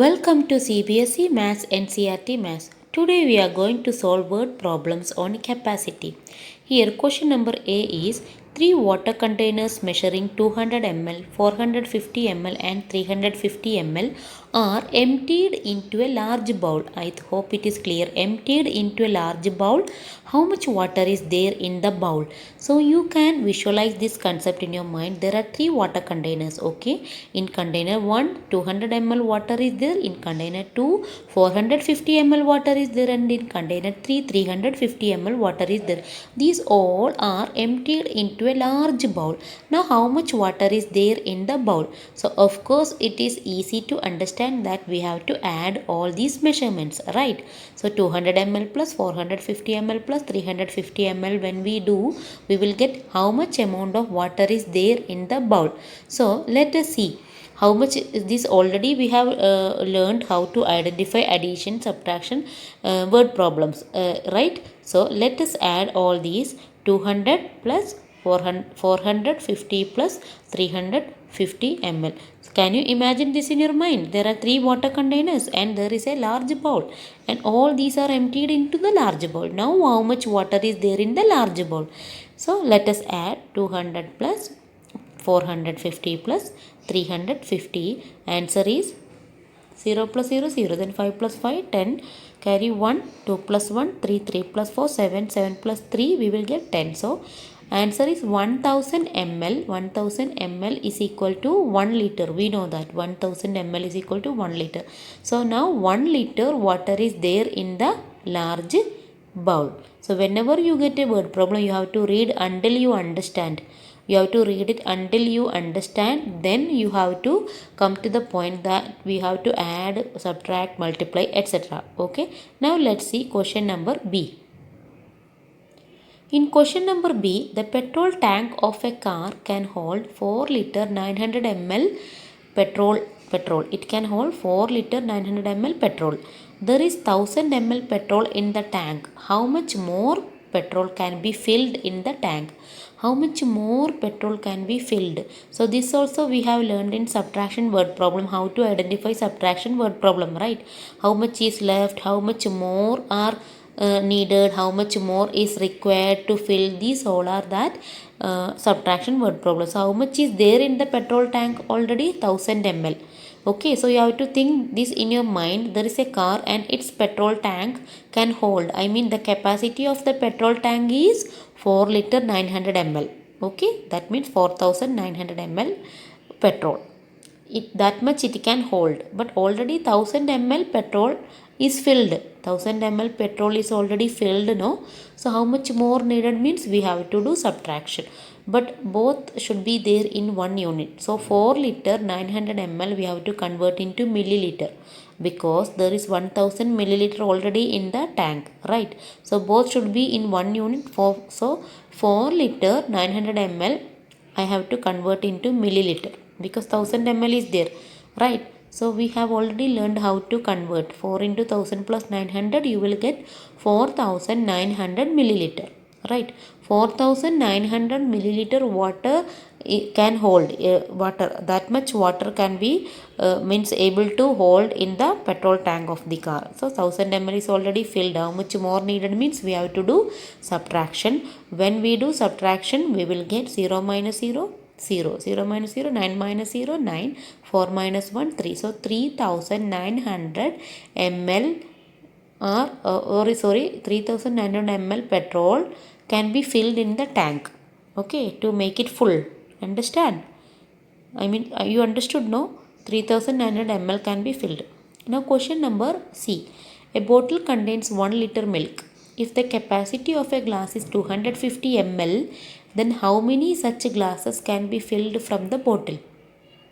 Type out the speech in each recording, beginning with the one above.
Welcome to CBSE Maths NCERT Maths. Today we are going to solve word problems on capacity. Here question number A is three water containers measuring 200 ml, 450 ml and 350 ml are emptied into a large bowl. I hope it is clear. Emptied into a large bowl. How much water is there in the bowl? So you can visualize this concept in your mind. There are three water containers. Okay. In container 1, 200 ml water is there. In container 2, 450 ml water is there. And in container 3, 350 ml water is there. These all are emptied into a large bowl. Now how much water is there in the bowl? So of course it is easy to understand that we have to add all these measurements, right? So 200 ml plus 450 ml plus 350 ml, when we do, we will get how much amount of water is there in the bowl. So let us see how much is this. Already we have learned how to identify addition, subtraction, word problems, right? So let us add all these. 200 plus 450 plus 350 ml. Can you imagine this in your mind? There are three water containers and there is a large bowl, and all these are emptied into the large bowl. Now how much water is there in the large bowl? So let us add 200 plus 450 plus 350. Answer is 0 plus 0 0, then 5 plus 5 10, carry 1, 2 plus 1 3, 3 plus 4 7, 7 plus 3 we will get 10. So answer is 1000 ml. 1000 ml is equal to 1 liter. We know that 1000 ml is equal to 1 liter. So now 1 liter water is there in the large bowl. So whenever you get a word problem, you have to read until you understand. You have to read it until you understand. Then you have to come to the point that we have to add, subtract, multiply, etc. Okay. Now let's see question number B. In question number B, the petrol tank of a car can hold 4 liter 900 ml petrol. It can hold 4 liter 900 ml petrol. There is 1000 ml petrol in the tank. How much more petrol can be filled in the tank? How much more petrol can be filled? So this also we have learned in subtraction word problem, how to identify subtraction word problem, right? How much is left, how much more are needed, how much more is required to fill. These all are that subtraction word problems. So how much is there in the petrol tank already? 1000 ml. Okay, so you have to think this in your mind. There is a car and its petrol tank can hold, I mean the capacity of the petrol tank is 4 liter 900 ml. Okay, that means 4900 ml petrol. That much it can hold, but already 1000 ml petrol is filled. 1000 ml petrol is already filled, no? So how much more needed means we have to do subtraction, but both should be there in one unit. So 4 liter 900 ml we have to convert into milliliter, because there is 1000 milliliter already in the tank, right? So both should be in one unit. So 4 liter 900 ml I have to convert into milliliter, because 1000 ml is there, right? So we have already learned how to convert. 4 into 1000 plus 900, you will get 4900 milliliter, right? 4900 milliliter water can hold water. That much water can be means able to hold in the petrol tank of the car. So 1000 ml is already filled. How much more needed means we have to do subtraction. When we do subtraction, we will get 0 minus 0 0, 0 minus 0, 9 minus 0, 9, 4 minus 1, 3. So 3900 ml or 3900 ml petrol can be filled in the tank, okay, to make it full. Understand? I mean, you understood, no? 3900 ml can be filled. Now question number C. A bottle contains 1 liter milk. If the capacity of a glass is 250 ml, then how many such glasses can be filled from the bottle?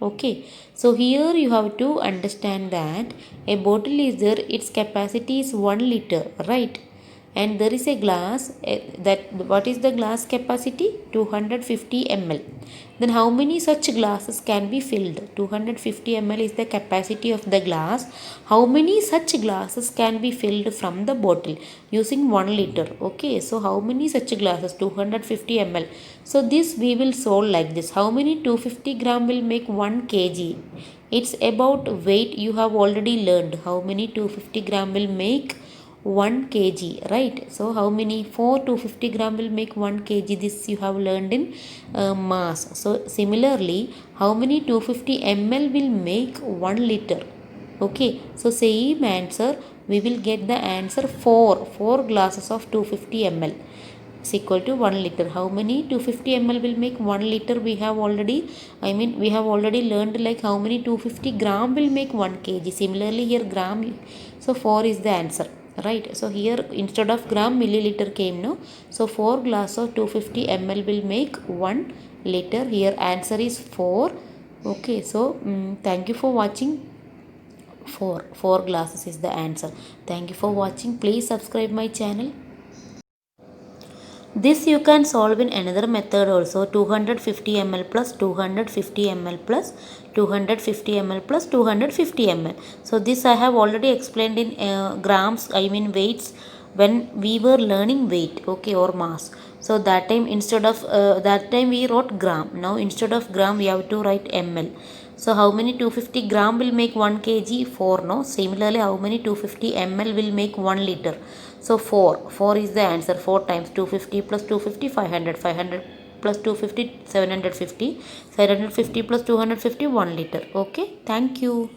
Okay, so here you have to understand that a bottle is there, its capacity is 1 liter, right? And there is a glass, that what is the glass capacity? 250 ml. Then how many such glasses can be filled? 250 ml is the capacity of the glass. How many such glasses can be filled from the bottle using 1 liter? Okay, so how many such glasses? 250 ml. So this we will solve like this. How many 250 gram will make 1 kg? It's about weight. You have already learned how many 250 gram will make 1 kg, right? So how many 4 250 gram will make 1 kg, this you have learned in mass. So similarly, how many 250 ml will make 1 liter? Okay, so same answer, we will get the answer 4 glasses of 250 ml is equal to 1 liter. How many 250 ml will make 1 liter? We have already, we have already learned like how many 250 gram will make 1 kg. Similarly here gram, so 4 is the answer, right? So here instead of gram, milliliter came, no? So 4 glass of 250 ml will make 1 liter. Here answer is 4. Okay, so thank you for watching. 4 glasses is the answer. Thank you for watching. Please subscribe my channel. This you can solve in another method also, 250 ml plus 250 ml plus 250 ml plus 250 ml. So this I have already explained in grams, weights, when we were learning weight, okay, or mass. So that time instead of that time we wrote gram. Now instead of gram we have to write ml. So how many 250 gram will make 1 kg? 4, no? Similarly, how many 250 ml will make 1 liter? So 4 is the answer. 4 times 250 plus 250, 500. 500 plus 250, 750. 750 plus 250, 1 liter. Okay, thank you.